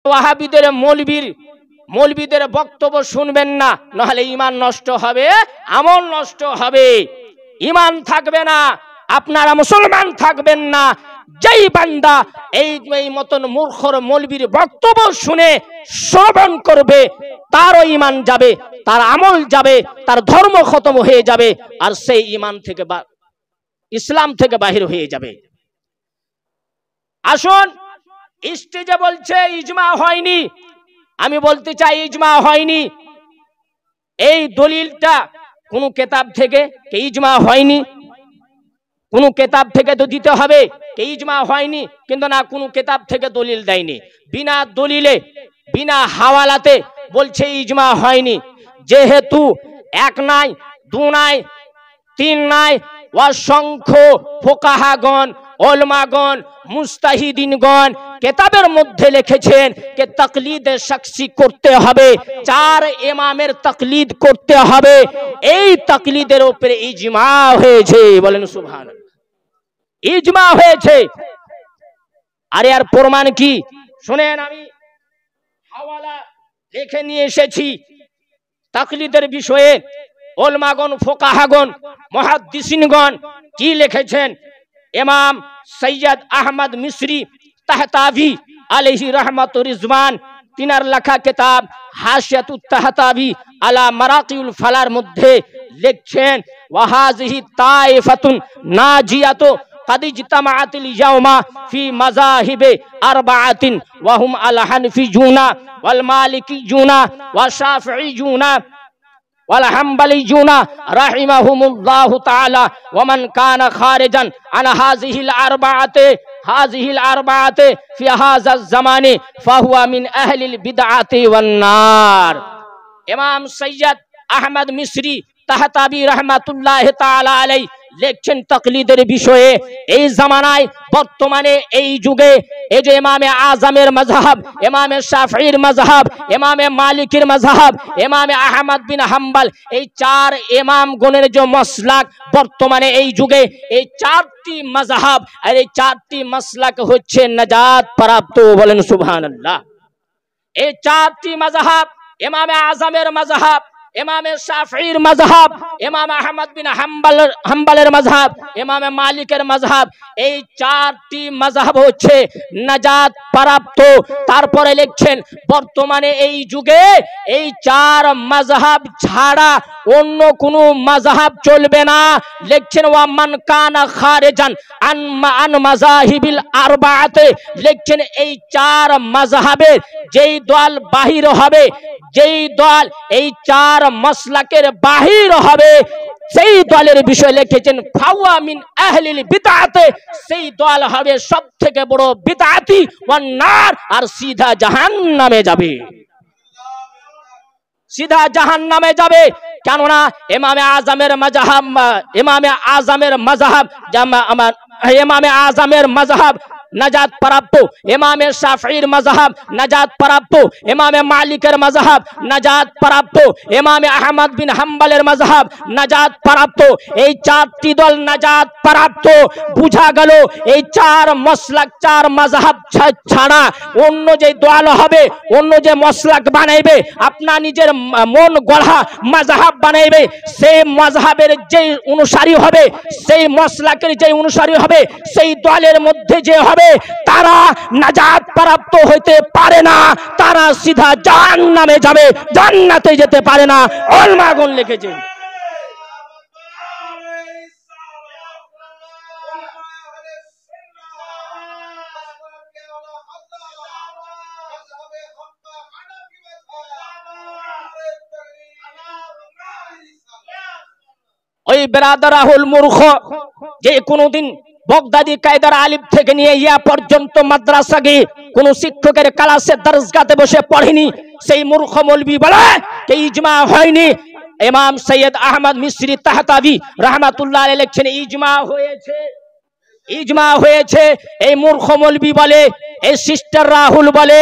ওয়াহাবিদের মৌলবীদের বক্তব্য শুনবেন না, নাহলে ঈমান নষ্ট হবে, আমল নষ্ট হবে, ঈমান থাকবে না, আপনারা মুসলমান থাকবেন না। যেই বান্দা এই মতন মূর্খর মৌলবীর বক্তব্য শুনে শ্রবণ করবে, তারও ঈমান যাবে, তার আমল যাবে, তার ধর্ম খতম হয়ে যাবে, আর সেই ঈমান থেকে ইসলাম থেকে বাহির হয়ে যাবে। আসুন, স্টেজে বলছে ইজমা হয়নি, আমি বলতে চাই ইজমা হয়নি। এই দলিলটা কোন কিতাব থেকে ইজমা হয়নি, কোন কিতাব থেকে তো দিতে হবে ইজমা হয়নি, কিন্তু না, কোন কিতাব থেকে দলিল দেয়নি। বিনা দলিলে, বিনা হাওয়ালাতে বলছে ইজমা হয়নি। যেহেতু এক নাই, দু নাই, তিন নাই, অসংখ্য ফুকাহাগণ, ওলামাগণ, মুস্তাহিদিনগণ কিতাবের মধ্যে লিখেছেন যে তাকলিদে শখসি করতে হবে, 4 ইমামের তাকলিদ করতে হবে। এই তাকলিদের উপরে ইজমা হয়েছে, বলেন সুবহানাল্লাহ, ইজমা হয়েছে। আরে আর প্রমাণ কি? শুনেন, আমি হাওয়ালা লিখে নিয়ে এসেছি তাকলিদের বিষয়ে। ওলামাগণ, ফুকাহাগণ, মুহাদ্দিসিনগণ কি লিখেছেন? ইমাম সৈয়দ আহমদ মিসরি তাহতাবি আলাইহি রাহমাতুর রিজওয়ান, তিনার লেখা কিতাব হাশিয়াতুত তাহতাবি আলা মারাকিউল ফালার মধ্যে লিখছেন, ওয়াহাযিহি তাইফাতুন নাজিয়াতু قد اجتمعت اليوم في مذاهب 4 وهم الحنفيون والمالكيون والشافعيون والحنبليون رحمهم الله تعالى، ومن كان خارجا عن هذه الأربعة في هذا الزمان فهو من أهل البدعة والنار। ইমাম সৈয়দ আহমদ মিসরি তাহতাবি রহমাতুল্লাহ তাআলা আলাইহি লিখছেন তাকলিদের বিষয়ে। এই জামানায়, বর্তমানে এই যুগে, এই যে ইমামে আজমের মাযহাব, ইমামে শাফিঈর মাযহাব, ইমামে মালিকের মাযহাব, ইমামে আহমদ বিন হাম্বল, এই 4 ইমাম গণের যে মাসলাক বর্তমানে এই যুগে, এই 4টি মাযহাব আর এই 4টি মাসলাক হচ্ছে নাজাত প্রাপ্ত, বলেন সুবহানাল্লাহ। এই 4টি মাযহাব, ইমামে আজমের মাযহাব, ইমামে শাফিঈর মাযহাব, ইমাম আহমদ বিন হাম্বলের মাযহাব, ইমামে মালিকের মাযহাব, এই 4টি মাযহাব হচ্ছে নাজাত প্রাপ্ত। তারপরে লিখছেন বর্তমানে এই যুগে এই 4 মাযহাব ছাড়া অন্য কোনো মাযহাব চলবে না। লিখছেন ওয়ামান কানা খারিজান আন মাযাহিবিল 4, লিখছেন এই 4 মাযহাবের যেই দল বাহির হবে, যেই দল এই 4 মাসলাকের বাহির হবে, সেই দলের বিষয়ে লিখেছেন ফাওয়া মিন আহলিল বিদআত, সেই দল হবে সবথেকে বড় বিদআতি ওয়ান নার, আর সিধা জাহান্নামে যাবে, সিধা জাহান্নামে যাবে। কেননা ইমামে আজমের মাযহাব নাজাত প্রাপ্ত, ইমামে শাফিঈর মাযহাব নাজাত প্রাপ্ত, ইমামে মালিকের মাযহাব নাজাত প্রাপ্ত, ইমামে আহমদ বিন হাম্বলের মাযহাব নাজাত প্রাপ্ত। এই 4টি দল নাজাত প্রাপ্ত। বুঝা গেল এই 4 মাসলাক, 4 মাযহাব ছাড়া অন্য যে দল হবে, অন্য যে মাসলাক বানাইবে, আপনার নিজের মন গড়া মাযহাব বানাইবে, সেই মাযহাবের যে অনুসারী হবে, সেই মাসলাকের যে অনুসারী হবে, সেই দলের মধ্যে যে হবে, তারা নাজাত প্রাপ্ত হইতে পারে না, তারা সিধা জাহান্নামে যাবে, জান্নাতে যেতে পারে না। ওলামাগণ লিখেছেন। ওই বেরাদারাহুল মূর্খ যে কোনদিন বগদাদি কায়দার আলিফ থেকে নিয়ে ইয়া পর্যন্ত মাদ্রাসা গিয়ে কোন শিক্ষকের ক্লাসে দরসগাতে বসে পড়েনি, সেই মূর্খ মৌলবি বলে ইজমা হয়নি। ইমাম সৈয়দ আহমদ মিসরি তাহতাবি রাহমাতুল্লাহ আলাইহি লিখছেন ইজমা হয়েছে, ইজমা হয়েছে। এই মূর্খ মৌলবি বলে, এই সিস্টার রাহুল বলে,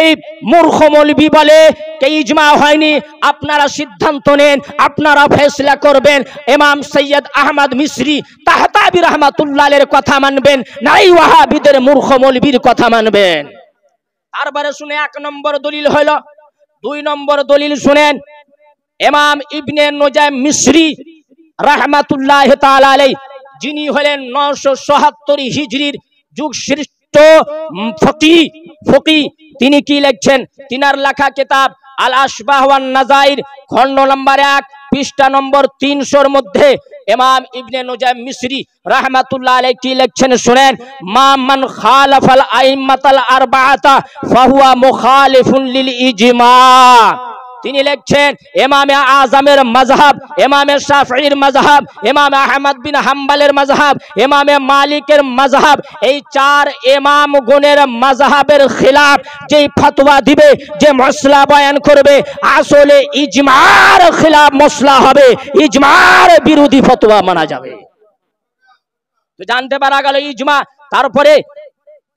এই মূর্খ মৌলবি বলে কে ইজমা হয়নি। আপনারা সিদ্ধান্ত নেন, আপনারা ফয়সালা করবেন। ইমাম সৈয়দ আহমদ মিসরি তাহতাবি রাহমাতুল্লাহ আলাইহির কথা মানবেন, নাই ওয়াহাবিদের মূর্খ মৌলবির কথা মানবেন? তারপরে শুনে 1 নম্বর দলিল হলো। 2 নম্বর দলিল শুনেন, ইমাম ইবনে নুজাইম মিসরি রাহমাতুল্লাহ তাআলা আলাইহি, যিনি হলেন 977 হিজরির যুগ শ্রেষ্ঠ ফকিহ, তিনি কি লিখছেন? তিনার লেখা কিতাব আল আশবাহ ওয়ান নাজাইর খণ্ড নম্বর 1 পৃষ্ঠা নম্বর 300 মধ্যে ইমাম ইবনে নুজাইম মিসরি রাহমাতুল্লাহ আলাইহি কি লিখছেন শুনেন, মা মান খালাফাল আইম্মাতাল আরবাআতা ফাহুয়া মুখালিফুন লিল ইজমা। তিনি লিখছেন ইমামে আজমের মাযহাব, ইমামে শাফিঈর মাযহাব, ইমাম আহমদ বিন হাম্বলের মাযহাব, ইমামে মালিকের মাযহাব, এই 4 ইমাম গুণের মাযহাবের খিলাফ যেই ফতোয়া দিবে, যে মসলা বয়ান করবে, আসলে ইজমার খিলাফ মসলা হবে, ইজমার বিরোধী ফতোয়া মানা যাবে। তো জানতে পারা গেল ইজমা। তারপরে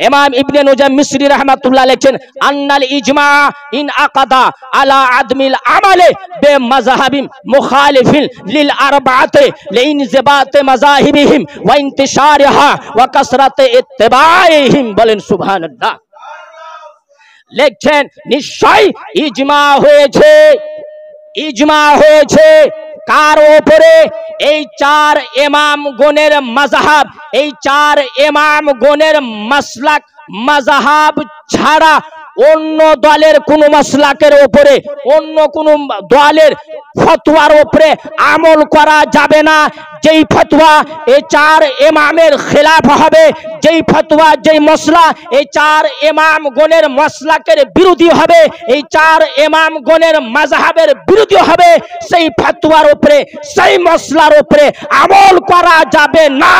ইমাম ইবনে নুজাইম মিসরি রাহমাতুল্লাহ লিখেন, আন্নাল ইজমা ইন আকাদা আলা আদমিল আমালে বে মাযহাবিম মুখালিফিন লিল আরবাআতি লিনজিবাতে মাযাহিবিহিম ওয়া ইন্তিশারিহা ওয়া কাসরাতে ইত্তিবাইহিম। বলেন সুবহানাল্লাহ। লিখছেন নিশ্চয় ইজমা হয়েছে, ইজমা হয়েছে কার উপরে? এই 4 ইমাম গণের মাযহাব, এই 4 ইমাম গণের মাসলাক মাযহাব ছাড়া অন্য দলের কোন মাসলাকের উপরে, অন্য কোন দলের ফতোয়ার উপরে আমল করা যাবে না। যেই ফতোয়া এই 4 ইমামের খেলাফ হবে, যেই ফতোয়া যেই মসলা এই 4 ইমাম গণের মসলাকের বিরোধী হবে, এই 4 ইমাম গণের মাযহাবের বিরোধী হবে, সেই ফতোয়ার উপরে, সেই মসলার উপরে আমল করা যাবে না।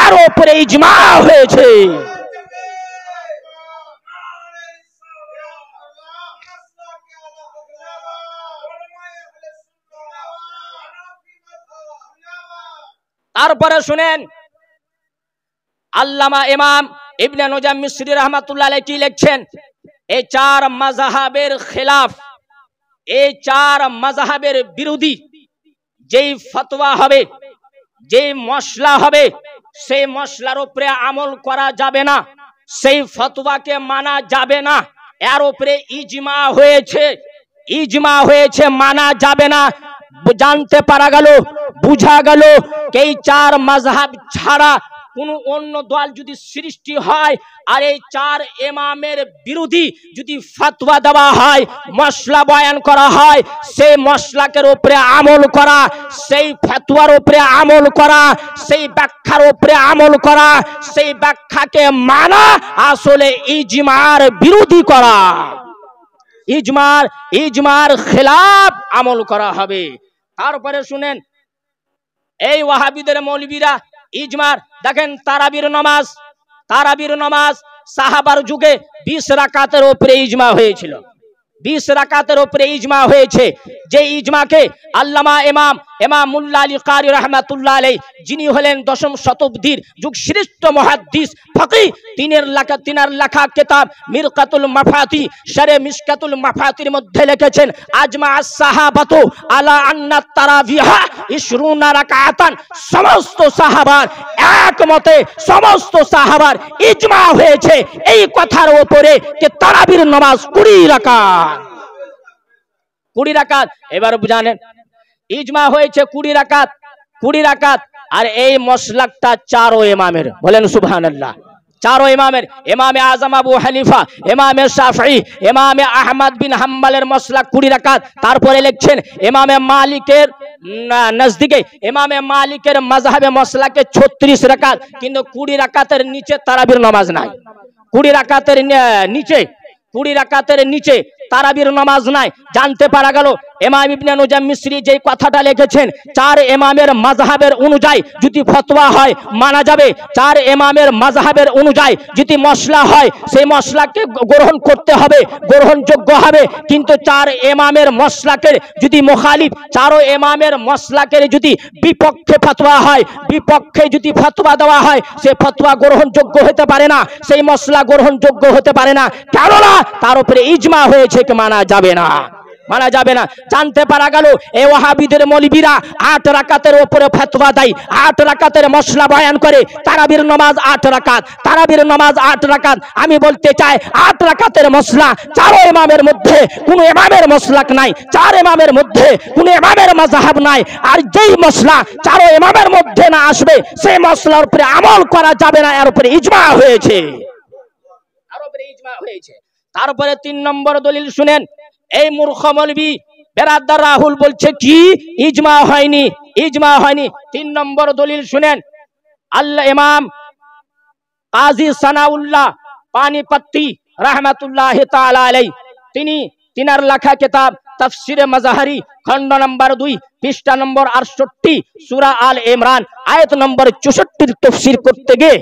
এর উপরে ইজমা হয়েছে। তারপরে শুনেন আল্লামা ইমাম ইবনে নুজাইম মিসরি রাহমাতুল্লাহ আলাইহি কি লিখছেন, এই 4 মাযহাবের খেলাফ, এই 4 মাযহাবের বিরোধী যেই ফতোয়া হবে, যেই মসলা হবে, সেই মসলার উপরে আমল করা যাবে না, সেই ফতোয়াকে মানা যাবে না। এর উপরে ইজমা হয়েছে, ইজমা হয়েছে, মানা যাবে না। জানতে পারা গেল, বুঝা গেল এই 4 মাযহাব ছাড়া কোন অন্য দল যদি সৃষ্টি হয় আর এই 4 ইমামের বিরোধী যদি ফতোয়া দেওয়া হয়, মসলা বয়ান করা হয়, সেই মসলাকের উপরে আমল করা, সেই ফতোয়ার উপরে আমল করা, সেই ব্যাখ্যার উপরে আমল করা, সেই ব্যাখ্যাকে মানা আসলে ইজমার বিরোধী করা, ইজমার খেলাফ আমল করা হবে। তারপরে শুনেন এই ওয়াহাবিদের মৌলবীরা ইজমার, দেখেন তারাবির নামাজ সাহাবার যুগে 20 রাকাতের উপরে ইজমা হয়েছিল, 20 রাকাতের উপরে ইজমা হয়েছে। যে ইজমাকে আল্লামা ইমাম মুল্লা আলী কারি রাহমাতুল্লাহ আলাইহি, যিনি হলেন 10ম শতাব্দীর যুগ শ্রেষ্ঠ মুহাদ্দিস ফকিহ, তিনার লেখা কিতাব মিরকাতুল মাফাতি শারে মিশকাতুল মাফাতির মধ্যে লিখেছেন, আজমা আস-সাহাবাতু আলা আন্না তারাবিহা 20 রাকাতান। সমস্ত সাহাবার একমতে, সমস্ত সাহাবার ইজমা হয়েছে এই কথার উপরে যে তারাবির নামাজ 20 রাকাত, 20 রাকাত। এবার বুঝানেন ইজমা হয়েছে 20 রাকাত, আর এই মসলাকটা 4 ইমামের। বলেন সুবহানাল্লাহ। 4 ইমামের, ইমামে আজম আবু হানিফা, ইমামে শাফিঈ, ইমামে আহমদ বিন হাম্বলের মসলাক 20 রাকাত। তারপরে লিখছেন ইমামে মালিকের নজদিকে, ইমামে মালিকের মাযহাবে মসলাকে 36 রাকাত, কিন্তু 20 রাকাতের নিচে তারাবির নামাজ নাই। 20 রাকাতের নিচে তারাবির নামাজ নাই। জানতে পারা গেল ইমাম ইবনে নুজাইম মিসরি যে কথাটা লিখেছেন, 4 ইমামের মাযহাবের অনুযায়ী যদি ফতোয়া হয় মানা যাবে, 4 ইমামের মাযহাবের অনুযায়ী যদি মসলা হয় সেই মসলাকে গ্রহণ করতে হবে, গ্রহণযোগ্য হবে। কিন্তু 4 ইমামের মসলাকের যদি মুখালিফ, 4 ইমামের মসলাকের যদি বিপক্ষে ফতোয়া হয়, বিপক্ষে যদি ফতোয়া দেওয়া হয়, সে ফতোয়া গ্রহণযোগ্য হতে পারে না, সেই মসলা গ্রহণযোগ্য হতে পারে না। কেননা তার উপরে ইজমা হয়েছে, কে মানা যাবে না। মানা যাবে না। জানতে পারা গেল এই ওয়াহাবিদের মৌলবীরা 8 রাকাতের উপরে ফতোয়া দেয়, 8 রাকাতের মশলা বয়ান করে। তারাবির নামাজ 8 রাকাত, তারাবির নামাজ 8 রাকাত। আমি বলতে চাই 8 রাকাতের মশলা 4 ইমামের মধ্যে কোনো ইমামের মসলাক নাই, 4 ইমামের মধ্যে কোনো ইমামের মাযহাব নাই। আর যেই মশলা 4 ইমামের মধ্যে না আসবে সেই মশলার উপরে আমল করা যাবে না, এর উপরে ইজমা হয়েছে, এর উপরে ইজমা হয়েছে। তারপরে 3 নম্বর দলিল শুনেন। এই মূর্খ মৌলবী বেরাদার রাহুল বলছে কি ইজমা হয়নি, ইজমা হয়নি। 3 নম্বর দলিল শুনেন। আল্লাহ ইমাম কাজী সানাউল্লাহ পানিপত্তি রাহমাতুল্লাহি তাআলা আলাইহি তিনার লেখা কিতাব তাফসিরে মাজাহারি খণ্ড নম্বর 2 পৃষ্ঠা নম্বর 68 সূরা আল ইমরান আয়াত নম্বর 64 তাফসীর করতে গিয়ে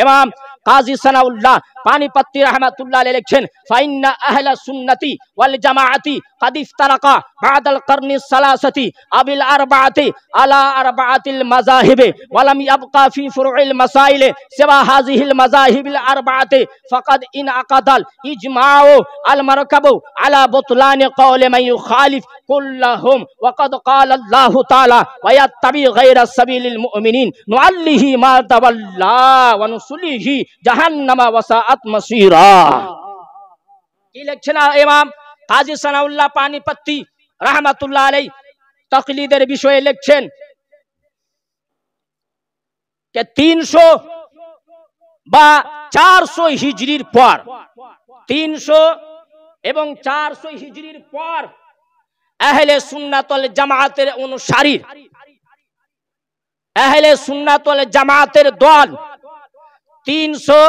ইমাম কাজী সানাউল্লাহ পানিপত্তি রাহমাতুল্লাহ আলাইহি লিখছেন, ফাইন্না আহলা সুন্নতি ওয়াল জামাআতি قد افترقا بعد القرن الثلاثه ابي الاربعه على اربعه المذاهب ولم يبقى في فروع المسائل سوى هذه المذاهب الاربعه فقد انعقد الاجماع المركب على بطلان قول من يخالف كلهم وقد قال الله تعالى ويتبع غير سبيل المؤمنين نعله ما تولى ونصله جهنم وساءت مصيرا। কি লিখছেন ইমাম কাজী সানাউল্লাহ পানিপত্তি রাহমাতুল্লাহ আলাইহি তাকলিদের বিষয়ে লিখছেন যে 300 বা 400 হিজরির পর, 300 এবং 400 হিজরির পর আহলে সুন্নাত ওয়াল জামাতের অনুসারী, আহলে সুন্নাত ওয়াল জামাতের দল 300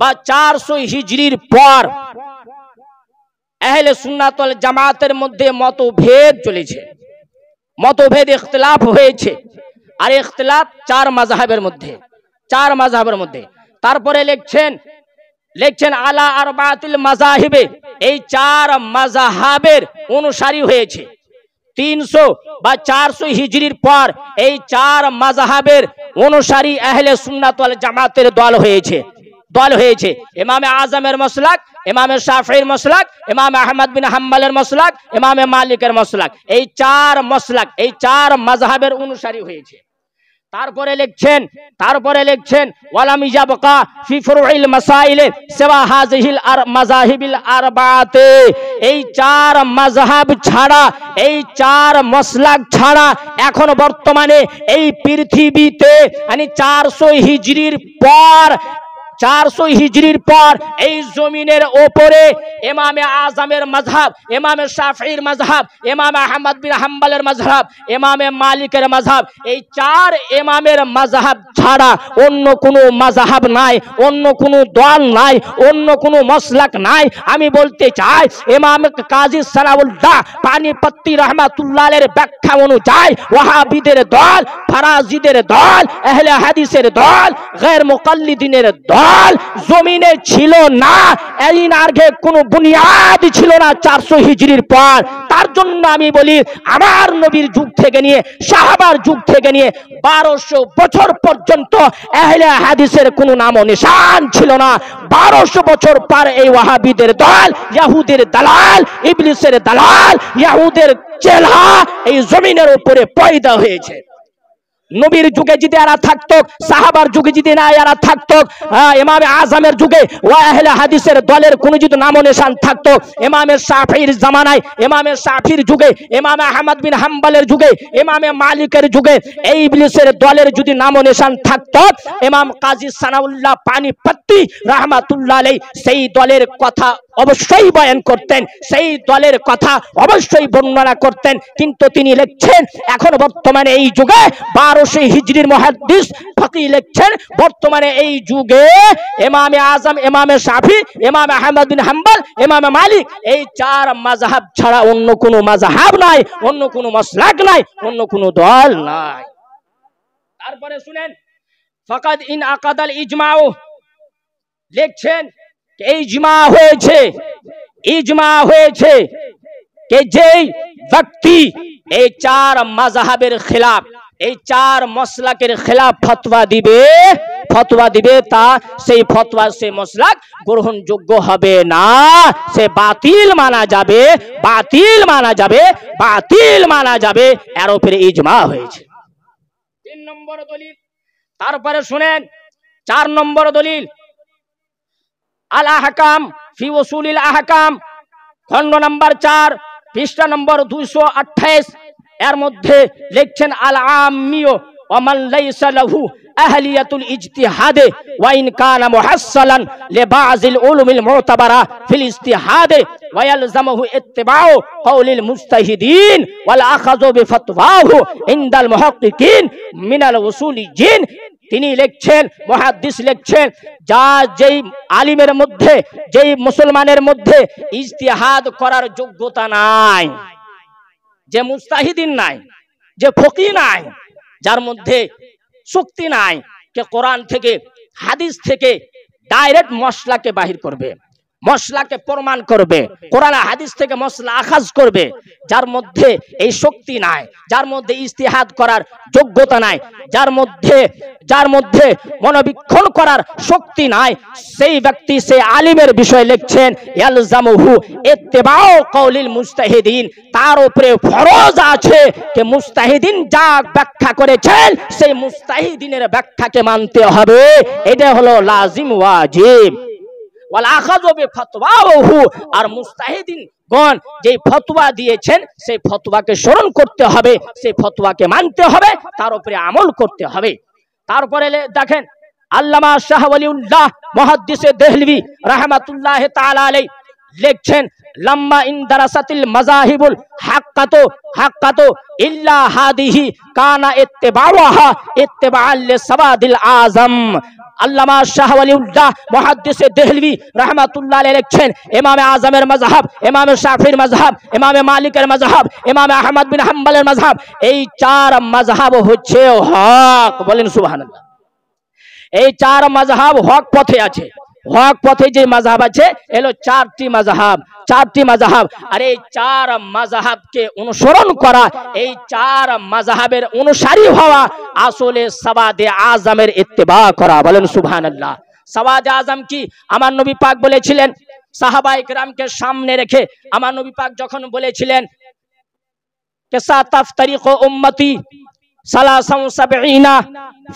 বা 400 হিজরির পর আহলে সুন্নাত ওয়াল জামাতের মধ্যে মতভেদ চলেছে, মতভেদ ইখতিলাফ হয়েছে। আর ইখতিলাফ 4 মাযহাবের মধ্যে, 4 মাযহাবের মধ্যে। তারপরে লিখছেন আলা আরবাতিল মাযাহিবে, এই 4 মাযহাবের অনুসারী হয়েছে। 300 বা 400 হিজরির পর এই 4 মাযহাবের অনুসারী আহলে সুন্নাত ওয়াল জামাতের দল হয়েছে, দল হয়েছে। ইমামে আজমের মাসলাক, ইমামে শাফিঈর মাসলাক, ইমামে আহমদ বিন হাম্বলের মাসলাক, ইমামে মালিকের মাসলাক, এই 4 মাসলাক, এই 4 মাযহাবের অনুসারী হয়েছে। তারপরে লিখছেন ওয়ালাম ইয়াবকা ফি ফুরুইল মাসাইল সিওয়া হাযিহিল মাযাহিবিল আরবাআতে, এই 4 মাযহাব ছাড়া, এই 4 মাসলাক ছাড়া এখন বর্তমানে এই পৃথিবীতে 400 হিজরির পর, 400 হিজরির পর এই জমিনের ওপরে ইমামে আজমের মাযহাব, ইমামে শাফিঈর মাযহাব, ইমামে আহমদ বিন হাম্বলের মাযহাব, ইমামে মালিকের মাযহাব, এই 4 ইমামের মাযহাব ছাড়া অন্য কোনো মাযহাব নাই, অন্য কোনো দল নাই, অন্য কোনো মাসলাক নাই। আমি বলতে চাই ইমাম কাজী সানাউল্লাহ পানিপত্তি রাহমাতুল্লাহ আলাইহির ব্যাখ্যা অনুযায়ী ওয়াহাবিদের দল, ফারাজিদের দল, আহলে হাদিসের দল, গैर মুকাল্লিদিনের দল জমিনে ছিল না। এর আগে কোনো বুনিয়াদ ছিল না 400 হিজরির পর। তার জন্য আমি বলি আমার নবীর যুগ থেকে নিয়ে, সাহাবার যুগ থেকে নিয়ে 1200 বছর পর্যন্ত আহলে হাদিসের কোনো নাম ও নিশান ছিল না। 1200 বছর পর এই ওয়াহাবিদের দল, ইহুদের দালাল, ইবলিসের দালাল, ইহুদের চেলা এই জমিনের উপরে পয়দা হয়েছে। নবীর যুগে যদি এরা থাকতো, সাহাবার যুগে যদি না এরা থাকতো, ইমামে আজমের যুগে ওয়া আহলে হাদিসের দলের কোনো যদি নাম নিশান থাকতো, ইমামে শাফিঈর জামানায়, ইমামে শাফিঈর যুগে, ইমামে আহমদ বিন হাম্বলের যুগে, ইমামে মালিকের যুগে এই ইবলিসের দলের যদি নাম নিশান থাকতো, ইমাম কাজী সানাউল্লাহ পানিপত্তি রাহমাতুল্লাহ আলাইহি সেই দলের কথা অবশ্যই বয়ান করতেন, সেই দলের কথা অবশ্যই বর্ণনা করতেন। কিন্তু তিনি লিখছেন এখন বর্তমানে এই যুগে 1200 হিজরির মুহাদ্দিস ফকিহ লিখছেন বর্তমানে এই যুগে ইমামে আজম, ইমামে শাফি, ইমামে আহমদ বিন হাম্বল, ইমামে মালিক এই 4 মাযহাব ছাড়া অন্য কোনো মাযহাব নাই, অন্য কোনো মাসলাক নাই, অন্য কোনো দল নাই। তারপরে শুনেন ফাকাদ ইন আকাদাল ইজমাউ, লিখছেন এই ইজমা হয়েছে, ইজমা হয়েছে যে যেই ব্যক্তি এই 4 মাযহাবের খিলাফ, এই 4 মাসলাকের খিলাফ ফতোয়া দিবে ফতোয়া দিবে তা সেই ফতোয়া সে মাসলাক গ্রহণযোগ্য হবে না, সে বাতিল মানা যাবে, বাতিল মানা যাবে, বাতিল মানা যাবে। এর উপরে ইজমা হয়েছে। 3 নম্বর দলিল। তারপরে শুনেন 4 নম্বর দলিল, আল আহকাম ফি উসুলিল আহকাম, খণ্ড নম্বর 4, পৃষ্ঠা নম্বর 228। এর মধ্যে লিখছেন আল আমিয়ু ওয়া মান লাইসা লাহু আহলিয়াতুল ইজতিহাদ ওয়া ইন কানা মুহাসসালান লিবাযিল উলুমিল মুতাবারা ফিল ইজতিহাদ ওয়া ইয়ালজামুহু ইত্তিবাউ কওলিল মুজতাহিদিন ওয়াল আখাযু বিফতওয়াহু ইনদাল মুহাক্কিকিন মিনাল উসুলিয়িন। তিনি লিখছেন, মুহাদ্দিস লিখছেন, যা যেই আলিমের মধ্যে, যেই মুসলমানের মধ্যে ইজতিহাদ করার যোগ্যতা নাই, যে মুস্তাহিদিন নাই, যে ফকি নাই, যার মধ্যে শক্তি নাই, কে কোরআন থেকে হাদিস থেকে ডাইরেক্ট মশলাকে বাহির করবে, মশলাকে প্রমাণ করবে, কোরআন হাদিস থেকে মশলা আখাজ করবে, যার মধ্যে এই শক্তি নাই, যার মধ্যে ইজতিহাদ করার যোগ্যতা নাই, যার মধ্যে মনোবীক্ষণ করার শক্তি নাই, সেই ব্যক্তি, সেই আলিমের বিষয় লিখছেন ইয়ালজামুহু ইত্তিবাউ কওলিল মুজতাহিদিন, তার উপরে ফরজ আছে যে মুজতাহিদিন যা ব্যাখ্যা করেছেন সেই মুজতাহিদিনের ব্যাখ্যাকে মানতে হবে। এটা হলো লাজিম ওয়াজিব। ওয়াল আখাযু বিফতওয়াহু, আর মুজতাহিদিন গণ যে ফতোয়া দিয়েছেন সেই ফতোয়াকে স্মরণ করতে হবে, সেই ফতোয়াকে মানতে হবে, তার উপরে আমল করতে হবে। তারপরে দেখেন আল্লামা শাহ ওয়ালিউল্লাহ মুহাদ্দিসে দেহলভী রাহমাতুল্লাহ তাআলা আলাইহি লিখছেন, লাম্মা ইনদারাসাতিল মাযাহিবুল হাক্কাতু ইল্লা হাদিহি কানা ইত্তিবাউহা ইত্তিবাআল লিসাওয়াদিল আযম। আল্লামা শাহ ওয়ালিউল্লাহ মুহাদ্দিসে দেহলভী রাহমাতুল্লাহ আলাইহি লিখছেন, ইমামে আযমের মাযহাব, ইমামে শাফিঈর মাযহাব, ইমামে মালিকের মাযহাব, ইমামে আহমদ বিন হাম্বলের মাযহাব, এই 4 মাযহাব হচ্ছে হক। বলেন সুবহানাল্লাহ। এই 4 মাযহাব হক পথে আছে। হক পথে যে মাযহাব আছে এলো 4টি মাযহাব, 4টি মাযহাব। আর এই 4 মাযহাবকে অনুসরণ করা, এই 4 মাযহাবের অনুসারী হওয়া আসলে সাওয়াদে আযমের ইত্তিবা করা। বলেন সুবহানাল্লাহ। সাওয়াদে আযম কি? আমার নবী পাক বলেছিলেন, সাহাবায়ে কেরামকে সামনে রেখে আমার নবী পাক যখন বলেছিলেন কে সাতাফতারিকু উম্মতি 73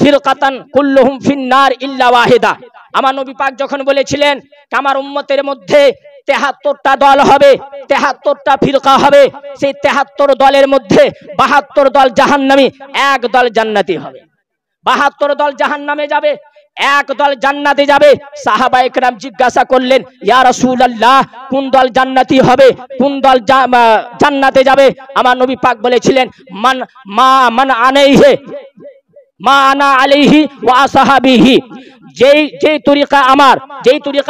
ফিরকাতান কুল্লুহুম ফিন্নার ইল্লা ওয়াহিদা। আমার নবী পাক যখন বলেছিলেন আমার উম্মতের মধ্যে 73টা দল হবে, 73টা ফিরকা হবে, সেই 73 দলের মধ্যে 72 দল জাহান্নামী, 1 দল জান্নাতি হবে। 72 দল জাহান্নামে যাবে, 1 দল জান্নাতে যাবে। সাহাবায়ে কেরাম জিজ্ঞাসা করলেন, ইয়া রাসূলুল্লাহ, কোন দল জান্নাতি হবে, কোন দল জান্নাতে যাবে? আমার নবী পাক বলেছিলেন, মান আনাইহি মা আনা আলাইহি ওয়া আসহাবিহি, যেই তরিকা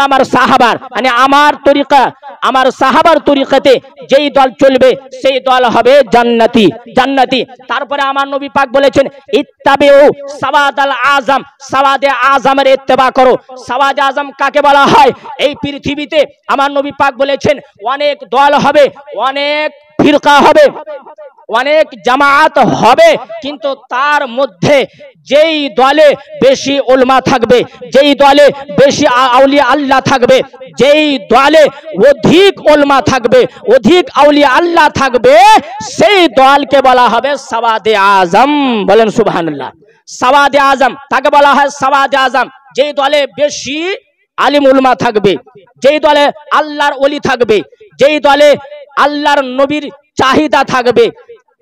আমার সাহাবার, মানে আমার তরিকা, আমার সাহাবার তরিকাতে যেই দল চলবে সেই দল হবে জান্নাতি। তারপরে আমার নবী পাক বলেছেন, ইত্তাবিউ সাওয়াদাল আযম, সাওয়াদে আযমের ইত্তেবা করো। সাওয়াদে আযম কাকে বলা হয়? এই পৃথিবীতে আমার নবী পাক বলেছেন অনেক দল হবে, অনেক ফিরকা হবে, অনেক জামাত হবে, কিন্তু তার মধ্যে যেই দলে বেশি উলমা থাকবে, যেই দলে বেশি আউলিয়া আল্লাহ থাকবে, যেই দলে অধিক উলমা থাকবে, অধিক আউলিয়া আল্লাহ থাকবে, সেই দলকে বলা হবে সাওয়াদে আযম। বলেন সুবহানাল্লাহ। সাওয়াদে আযম তাকে বলা হয় সাওয়াদে আযম, যেই দলে বেশি আলিম উলমা থাকবে, যেই দলে আল্লাহর ওলি থাকবে, যেই দলে আল্লাহর নবীর চাহিদা থাকবে,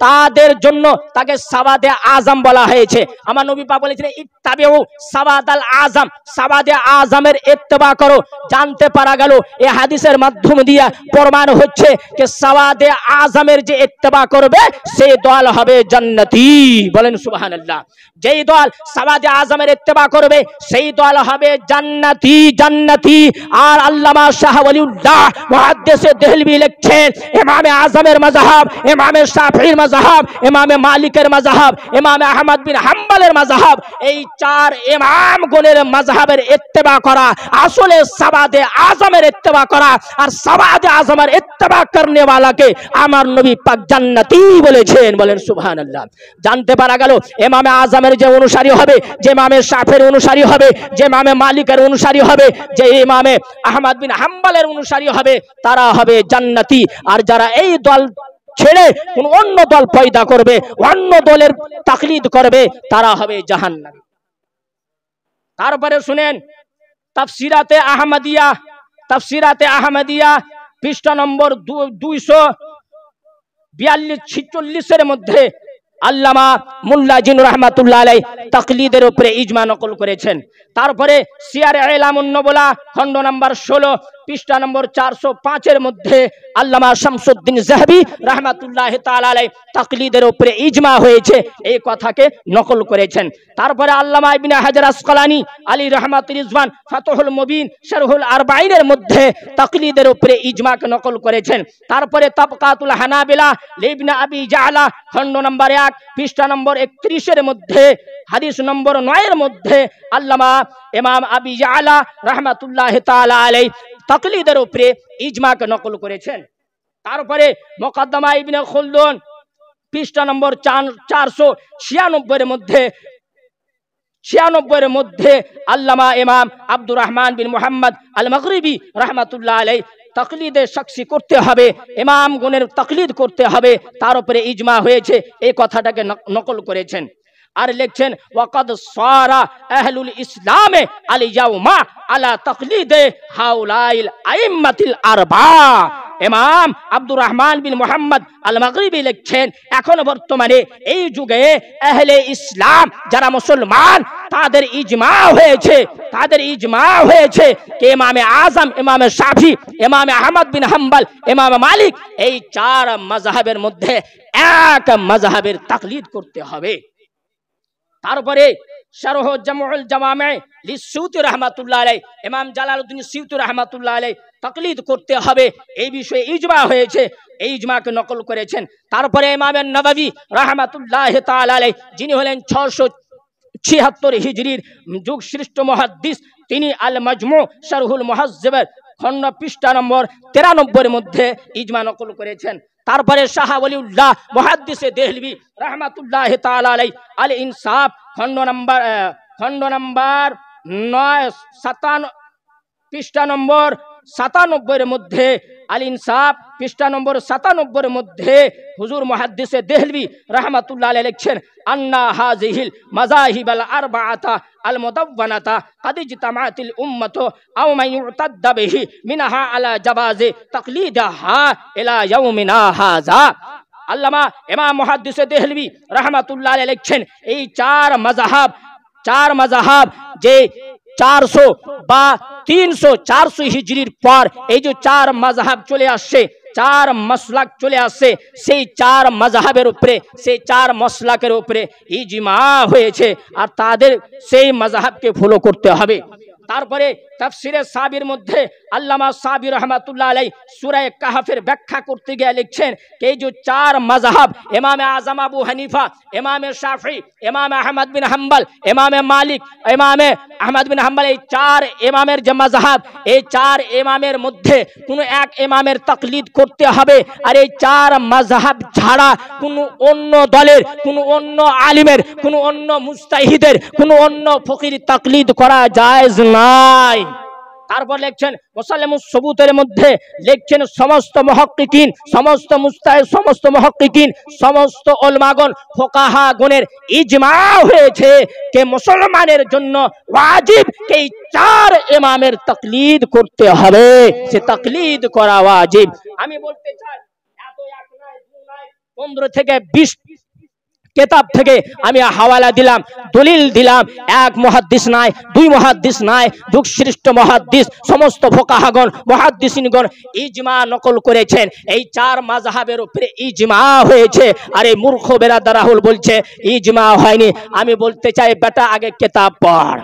তাদের জন্য তাকে সাওয়াদে আযম বলা হয়েছে। আমার নবী পাক বলেছেন, ইত্তাবিউ সাওয়াদাল আযম, সাওয়াদে আযমের ইত্তেবা করো। জানতে পারা গেল এই হাদিসের মাধ্যম দিয়ে প্রমাণ হচ্ছে যে সাওয়াদে আযমের যে ইত্তেবা করবে সেই দল হবে জান্নাতি। বলেন সুবহানাল্লাহ। যেই দল সাওয়াদে আযমের ইত্তেবা করবে সেই দল হবে জান্নাতি। আর আল্লামা শাহ ওয়ালিউল্লাহ মুহাদ্দিসে দেহলভী লিখছেন, ইমামে আযমের মাযহাব, ইমামে শাফিঈর মাযহাব, ইমামে মালিকের মাযহাব, ইমামে আহমদ বিন হাম্বলের মাযহাব, এই চার ইমামগণের মাযহাবের ইত্তেবা করা, আসলে সাবাদে আজমের ইত্তেবা করা। আর সাবাদে আজমের ইত্তেবা করনে ওয়ালাকে আমার নবী পাক জান্নাতি বলেছেন। বলেন সুবহানাল্লাহ। জানতে পারা গেল ইমামে আজমের যে অনুসারী হবে, যে ইমামে শাফির অনুসারী হবে, যে ইমামে মালিকের অনুসারী হবে, যে ইমামে আহমদ বিন হাম্বলের অনুসারী হবে, তারা হবে জান্নাতি। আর যারা এই দল ছেড়ে কোন অন্য দল পয়দা করবে, অন্য দলের তাকলিদ করবে, তারা হবে জাহান্নামী। তারপরে শুনেন তাফসিরাতে আহমদিয়া পৃষ্ঠা নম্বর 242-46 মধ্যে আল্লামা মুল্লা জিন রহমাতুল্লাহ আলাইহি তাকলিদের উপরে ইজমা নকল করেছেন। তারপরে সিয়ারে ইলামুন নুবুলা খণ্ড নম্বর 16 পৃষ্ঠা নম্বর 405 মধ্যে আল্লামা শামসুদ্দিন যাহাবী রাহমাতুল্লাহ তাআলা আলাইহি তাকলিদের উপরে ইজমা হয়েছে এই কথাকে নকল করেছেন। তারপরে আল্লামা ইবনে হাজার আসকালানী আলী রাহমাতুল রিজওয়ান ফাতহুল মুবিন শারহুল আরবাঈনের মধ্যে তাকলিদের উপরে ইজমাকে নকল করেছেন। তারপরে তাবকাতুল হানাবিলা ইবনে আবি জালা খণ্ড নম্বর 1 পৃষ্ঠা নম্বর 31 মধ্যে হাদিস নম্বর 9 মধ্যে আল্লামা ইমাম আবি জালা রাহমাতুল্লাহ তাআলা আলাইহি তাকলিদের উপরে ইজমাকে নকল করেছেন। তারপরে মুকদ্দমা ইবনে খুলদুন পৃষ্ঠা নম্বর 496 মধ্যে আল্লামা ইমাম আব্দুর রহমান বিন মুহাম্মদ আল মাগরিবি রাহমাতুল্লাহ আলাইহি তাকলিদে শাখসি করতে হবে, ইমামগণের তাকলিদ করতে হবে, তার উপরে ইজমা হয়েছে এই কথাটাকে নকল করেছেন। আর লিখছেন ওয়াকাদ সারা আহলুল ইসলামে আল ইয়াউমা আলা তাকলিদে হাউলাইল আইম্মাতিল আরবা। ইমাম আব্দুর রহমান বিন মুহাম্মদ আল মাগরিবি লিখছেন এখন বর্তমানে এই যুগে আহলে ইসলাম যারা মুসলমান তাদের ইজমা হয়েছে কে ইমামে আজম, ইমামে শাফি, ইমামে আহমদ বিন হাম্বল, ইমামে মালিক এই চার মাযহাবের মধ্যে এক মাযহাবের তাকলিদ করতে হবে। তারপরে শারহ জামউল জাওয়ামি লিসসুয়ুতি রাহমাতুল্লাহ আলাইহি ইমাম জালালউদ্দিন সিয়ুতি রাহমাতুল্লাহ আলাইহি তাকলিদ করতে হবে এই বিষয়ে ইজমা হয়েছে, এই ইজমাকে নকল করেছেন। তারপরে ইমাম নববী রাহমাতুল্লাহ তাআলা আলাইহি যিনি হলেন 676 হিজরির যুগ শ্রেষ্ঠ মুহাদ্দিস, তিনি আল মাজমু শারহুল মুহাজ্জিবের খণ্ড পৃষ্ঠা নম্বর 93 মধ্যে ইজমা নকল করেছেন। তারপরে শাহ ওলিউল্লাহ মুহাদ্দিসে দেহলভী রাহমাতুল্লাহ তাআলা আলাইহি আল ইনসাফ খণ্ড নম্বর 9 পৃষ্ঠা নম্বর 97 মধ্যে আল ইনসাফ পৃষ্ঠা নম্বর 97 মধ্যে হুজুর মুহাদ্দিসে দেহলভী রাহমাতুল্লাহ আলাইহি লিখছেন আন্না হাযিহিল মাযাহিবাল আরবাআতা আল মুদাওয়ানাতা কাদ ইজতামাআতিল উম্মাতু আও মান ইউতাদ্দা বিহি মিনহা আলা জাওয়াজি তাকলিদাহা ইলা ইয়াউমিনা হাযা। আল্লামা ইমাম মুহাদ্দিসে দেহলভী রাহমাতুল্লাহ আলাইহি লিখছেন এই চার মাযহাব যে 400 বা 300-400 হিজরির পর এই যে চার মাযহাব চলে আসছে, চার মাসলাক চলে আসছে, সেই চার মাযহাবের উপরে, সেই চার মাসলাকের উপরে ইজমা হয়েছে আর তাদের সেই মাযহাবকে ফলো করতে হবে। তারপরে তাফসিরে সাবির মধ্যে আল্লামা সাবি রাহমাতুল্লাহ আলাইহি সূরা কাহফের ব্যাখ্যা করতে গিয়ে লিখছেন এই যে চার মাযহাব ইমামে আযম আবু হানিফা, ইমামে শাফি, ইমামে আহমদ বিন হাম্বল, ইমামে মালিক, ইমামে আহমদ বিন হাম্বল এই চার ইমামের যে মাযহাব, এই চার ইমামের মধ্যে কোনো এক ইমামের তাকলিদ করতে হবে। আর এই চার মাযহাব ছাড়া কোনো অন্য দলের, কোনো অন্য আলিমের, কোনো অন্য মুজতাহিদের, কোনো অন্য ফকির তাকলিদ করা জায়েজ নাই। তারপর লিখছেন মুসাল্লামুস সুবুতের মধ্যে লিখছেন সমস্ত মুহাক্কিকিন, সমস্ত মুস্তাহিদ, সমস্ত মুহাক্কিকিন, সমস্ত উলামাগণ, ফুকাহাগণের ইজমা হয়েছে যে মুসলমানের জন্য ওয়াজিব এই চার ইমামের তাকলিদ করতে হবে, সে তাকলিদ করা ওয়াজিব। আমি বলতে চাই এত এক নয়, দুই নয়, 15 থেকে 20 কিতাব থেকে আমি হাওয়ালা দিলাম, দলিল দিলাম। এক মুহাদ্দিস নাই, দুই মুহাদ্দিস নাই, যুগশ্রেষ্ঠ মুহাদ্দিস সমস্ত ফুকাহাগণ, মুহাদ্দিসিনগণ ইজমা নকল করেছেন এই চার মাযহাবের উপরে ইজমা হয়েছে। আর এই মূর্খ বেরাদার রাহুল বলছে ইজমা হয়নি। আমি বলতে চাই বেটা আগে কিতাব পড়,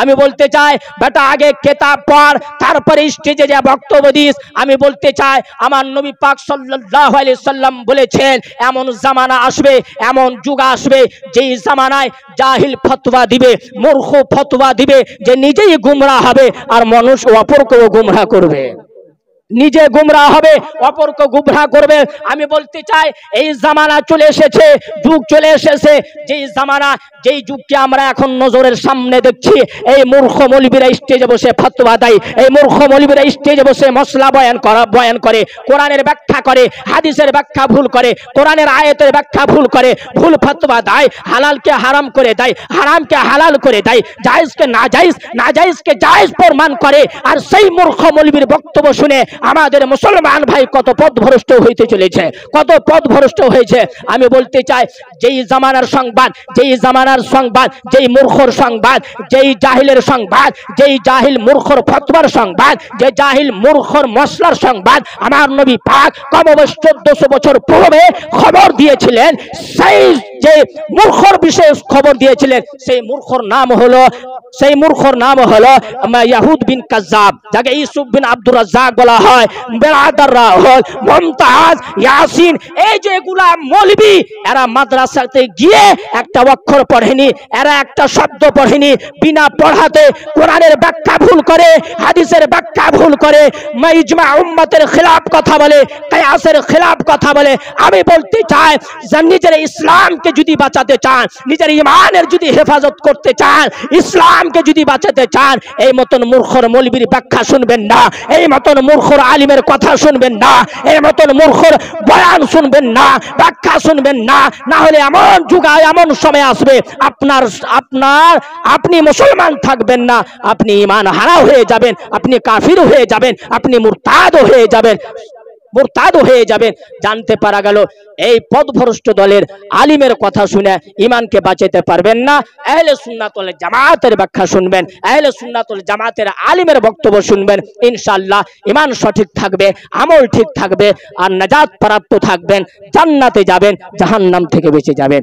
আমি বলতে চাই বেটা আগে কিতাব পড়, তারপরে স্টেজে যা বক্তব্য দিস। আমি বলতে চাই আমার নবী পাক সাল্লাল্লাহু আলাইহি সাল্লাম বলেছেন এমন জামানা আসবে, এমন যুগ আসবে যেই জামানায় জাহিল ফতোয়া দিবে, মূর্খ ফতোয়া দিবে, যে নিজেই গুমরাহ হবে আর মানুষ অপরকেও গুমরাহ করবে, নিজে গুমরাহ হবে অপরকে গুমরাহ করবে। আমি বলতে চাই এই জামানা চলে এসেছে, যুগ চলে এসেছে, যেই জামানা যেই যুগকে আমরা এখন নজরের সামনে দেখছি। এই মূর্খ মৌলবীরা স্টেজে বসে ফতোয়া দেয়, এই মূর্খ মৌলবীরা স্টেজে বসে মশলা বয়ান করে, কোরআনের ব্যাখ্যা করে, হাদিসের ব্যাখ্যা ভুল করে, কোরআনের আয়াতের ব্যাখ্যা ভুল করে, ভুল ফতোয়া দেয়, হালালকে হারাম করে দেয়, হারামকে হালাল করে দেয়, জায়েজকে নাজায়েজ, নাজায়েজকে জায়েজ প্রমাণ করে। আর সেই মূর্খ মৌলবীর বক্তব্য শুনে আমাদের মুসলমান ভাই কত পথভ্রষ্ট হইতে চলেছে, কত পথভ্রষ্ট হয়েছে। আমি বলতে চাই যেই জামানার সংবাদ, যেই জামানার সংবাদ, যেই মূর্খর সংবাদ, যেই জাহিলের সংবাদ, যেই জাহিল মূর্খর ফতোয়ার সংবাদ, যে জাহিল মূর্খর মশলার সংবাদ আমার নবী পাক কমবেশ 1400 বছর পূর্বে খবর দিয়েছিলেন, সেই যে মূর্খর বিষয়ে খবর দিয়েছিলেন সেই মূর্খর নাম হলো, সেই মূর্খর নাম হলো ইয়াহুদ বিন কাজ্জাব, যাকে ইউসুফ বিন আব্দুর রাজ্জাক বলা হয়, বেরাদার রাহুল, মুমতাজ, ইয়াসিন, এই যে এগুলা মৌলবী, এরা মাদ্রাসাতে গিয়ে একটা অক্ষর পড়েনি, এরা একটা শব্দ পড়েনি, বিনা পড়াতে কোরআনের ব্যাখ্যা ভুল করে, হাদিসের ব্যাখ্যা ভুল করে, ইজমা উম্মতের খিলাফ কথা বলে, কিয়াসের খিলাফ কথা বলে। আমি বলতে চাই যে নিজের ইসলামকে যদি বাঁচাতে চান, নিজের ঈমানের যদি হেফাজত করতে চান, ইসলামকে যদি বাঁচাতে চান, এই মতন মূর্খর মৌলবীর ব্যাখ্যা শুনবেন না, এই মতন মূর্খর আলিমের কথা শুনবেন না, এই মতন মূর্খর বয়ান শুনবেন না, ব্যাখ্যা শুনবেন না। না হলে এমন যুগায় এমন সময় আসবে আপনি মুসলমান থাকবেন না, আপনি ঈমান হারা হয়ে যাবেন, আপনি কাফির হয়ে যাবেন, আপনি মুরতাদ হয়ে যাবেন, মুরতাদ হয়ে যাবেন। জানতে পারা গেল এই পথভ্রষ্ট দলের আলিমের কথা শুনে ঈমানকে বাঁচাতে পারবেন না। আহলে সুন্নাত ওয়াল জামাতের ব্যাখ্যা শুনবেন, আহলে সুন্নাত ওয়াল জামাতের আলিমের বক্তব্য শুনবেন, ইনশাআল্লাহ ঈমান সঠিক থাকবে, আমল ঠিক থাকবে, আর নাজাত প্রাপ্ত থাকবেন, জান্নাতে যাবেন, জাহান্নাম থেকে বেঁচে যাবেন।